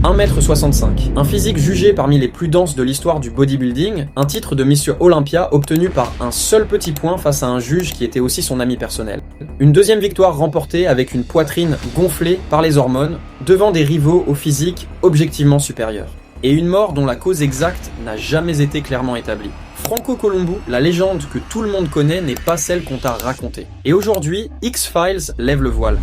1m65, un physique jugé parmi les plus denses de l'histoire du bodybuilding, un titre de Miss Olympia obtenu par un seul petit point face à un juge qui était aussi son ami personnel. Une deuxième victoire remportée avec une poitrine gonflée par les hormones, devant des rivaux au physique objectivement supérieur. Et une mort dont la cause exacte n'a jamais été clairement établie. Franco Columbu, la légende que tout le monde connaît, n'est pas celle qu'on t'a racontée. Et aujourd'hui, X-Files lève le voile.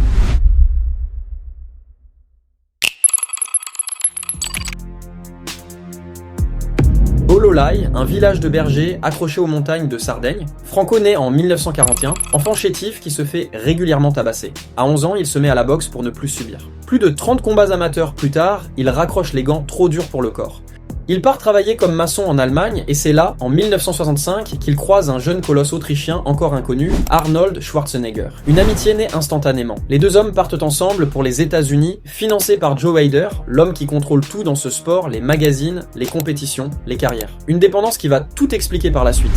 Ololai, un village de bergers accroché aux montagnes de Sardaigne. Franco naît en 1941, enfant chétif qui se fait régulièrement tabasser. À 11 ans, il se met à la boxe pour ne plus subir. Plus de 30 combats amateurs plus tard, il raccroche les gants trop durs pour le corps. Il part travailler comme maçon en Allemagne et c'est là, en 1965, qu'il croise un jeune colosse autrichien encore inconnu, Arnold Schwarzenegger. Une amitié naît instantanément. Les deux hommes partent ensemble pour les États-Unis, financés par Joe Weider, l'homme qui contrôle tout dans ce sport, les magazines, les compétitions, les carrières. Une dépendance qui va tout expliquer par la suite.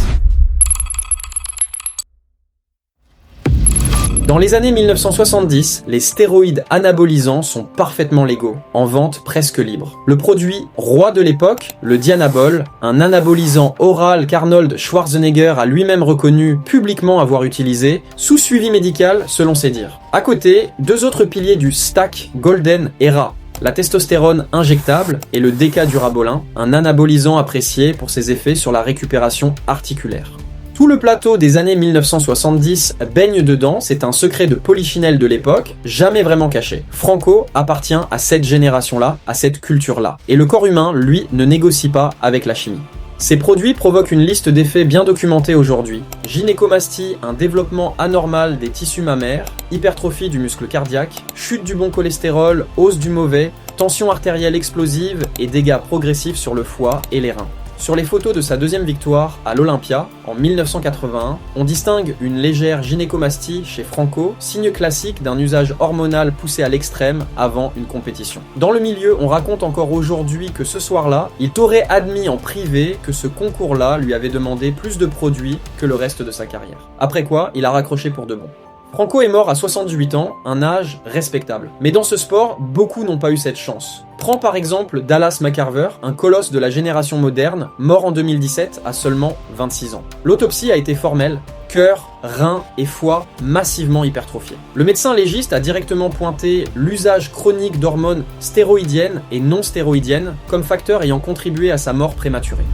Dans les années 1970, les stéroïdes anabolisants sont parfaitement légaux, en vente presque libre. Le produit roi de l'époque, le Dianabol, un anabolisant oral qu'Arnold Schwarzenegger a lui-même reconnu publiquement avoir utilisé, sous suivi médical selon ses dires. À côté, deux autres piliers du stack Golden Era. La testostérone injectable et le décadurabolin, un anabolisant apprécié pour ses effets sur la récupération articulaire. Tout le plateau des années 1970 baigne dedans, c'est un secret de polichinelle de l'époque, jamais vraiment caché. Franco appartient à cette génération-là, à cette culture-là. Et le corps humain, lui, ne négocie pas avec la chimie. Ces produits provoquent une liste d'effets bien documentés aujourd'hui. Gynécomastie, un développement anormal des tissus mammaires, hypertrophie du muscle cardiaque, chute du bon cholestérol, hausse du mauvais, tension artérielle explosive et dégâts progressifs sur le foie et les reins. Sur les photos de sa deuxième victoire à l'Olympia, en 1981, on distingue une légère gynécomastie chez Franco, signe classique d'un usage hormonal poussé à l'extrême avant une compétition. Dans le milieu, on raconte encore aujourd'hui que ce soir-là, il t'aurait admis en privé que ce concours-là lui avait demandé plus de produits que le reste de sa carrière. Après quoi, il a raccroché pour de bon. Franco est mort à 68 ans, un âge respectable. Mais dans ce sport, beaucoup n'ont pas eu cette chance. Prends par exemple Dallas McCarver, un colosse de la génération moderne, mort en 2017 à seulement 26 ans. L'autopsie a été formelle, cœur, reins et foie massivement hypertrophiés. Le médecin légiste a directement pointé l'usage chronique d'hormones stéroïdiennes et non stéroïdiennes comme facteur ayant contribué à sa mort prématurée.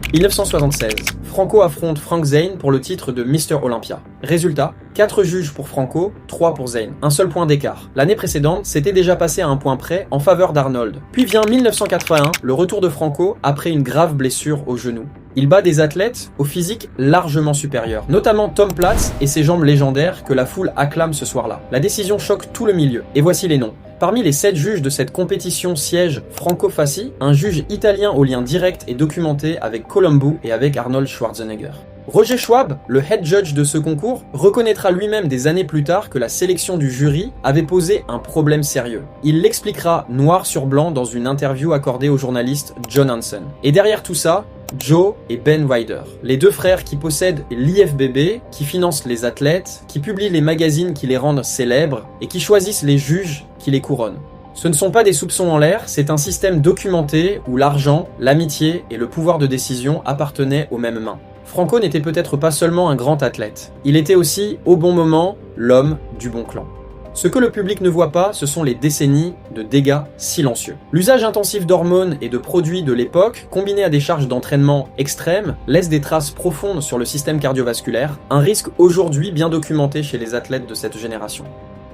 « 1976. Franco affronte Frank Zane pour le titre de Mr Olympia. Résultat, 4 juges pour Franco, 3 pour Zane. Un seul point d'écart. L'année précédente, c'était déjà passé à un point près en faveur d'Arnold. Puis vient 1981, le retour de Franco après une grave blessure au genou. Il bat des athlètes au physique largement supérieur, notamment Tom Platz et ses jambes légendaires que la foule acclame ce soir-là. La décision choque tout le milieu. Et voici les noms. Parmi les 7 juges de cette compétition siège Franco Fassi, un juge italien au lien direct et documenté avec Columbu et avec Arnold Schwarzenegger. Roger Schwab, le head judge de ce concours, reconnaîtra lui-même des années plus tard que la sélection du jury avait posé un problème sérieux. Il l'expliquera noir sur blanc dans une interview accordée au journaliste John Hanson. Et derrière tout ça, Joe et Ben Weider, les deux frères qui possèdent l'IFBB, qui financent les athlètes, qui publient les magazines qui les rendent célèbres et qui choisissent les juges qui les couronnent. Ce ne sont pas des soupçons en l'air, c'est un système documenté où l'argent, l'amitié et le pouvoir de décision appartenaient aux mêmes mains. Franco n'était peut-être pas seulement un grand athlète, il était aussi, au bon moment, l'homme du bon clan. Ce que le public ne voit pas, ce sont les décennies de dégâts silencieux. L'usage intensif d'hormones et de produits de l'époque, combiné à des charges d'entraînement extrêmes, laisse des traces profondes sur le système cardiovasculaire, un risque aujourd'hui bien documenté chez les athlètes de cette génération.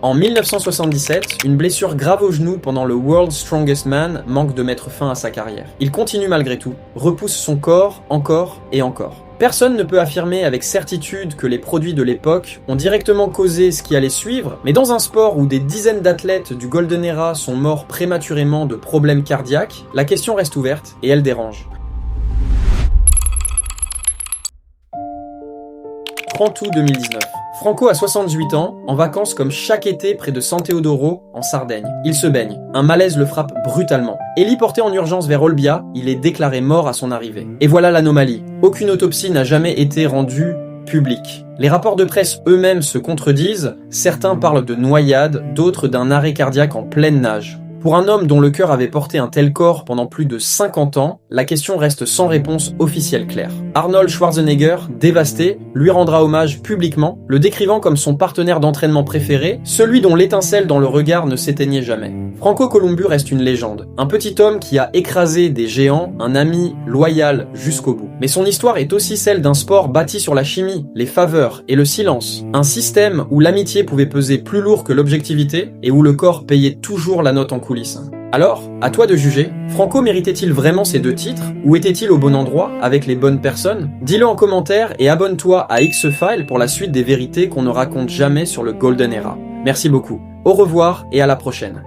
En 1977, une blessure grave au genou pendant le World's Strongest Man manque de mettre fin à sa carrière. Il continue malgré tout, repousse son corps encore et encore. Personne ne peut affirmer avec certitude que les produits de l'époque ont directement causé ce qui allait suivre, mais dans un sport où des dizaines d'athlètes du Golden Era sont morts prématurément de problèmes cardiaques, la question reste ouverte et elle dérange. 30 août 2019. Franco a 68 ans, en vacances comme chaque été près de San Teodoro, en Sardaigne. Il se baigne. Un malaise le frappe brutalement. Héliporté en urgence vers Olbia, il est déclaré mort à son arrivée. Et voilà l'anomalie. Aucune autopsie n'a jamais été rendue publique. Les rapports de presse eux-mêmes se contredisent, certains parlent de noyade, d'autres d'un arrêt cardiaque en pleine nage. Pour un homme dont le cœur avait porté un tel corps pendant plus de 50 ans, la question reste sans réponse officielle claire. Arnold Schwarzenegger, dévasté, lui rendra hommage publiquement, le décrivant comme son partenaire d'entraînement préféré, celui dont l'étincelle dans le regard ne s'éteignait jamais. Franco Columbu reste une légende, un petit homme qui a écrasé des géants, un ami loyal jusqu'au bout. Mais son histoire est aussi celle d'un sport bâti sur la chimie, les faveurs et le silence. Un système où l'amitié pouvait peser plus lourd que l'objectivité et où le corps payait toujours la note en coulisses. Alors, à toi de juger, Franco méritait-il vraiment ces 2 titres? Ou était-il au bon endroit, avec les bonnes personnes? Dis-le en commentaire et abonne-toi à X-Files pour la suite des vérités qu'on ne raconte jamais sur le Golden Era. Merci beaucoup, au revoir et à la prochaine.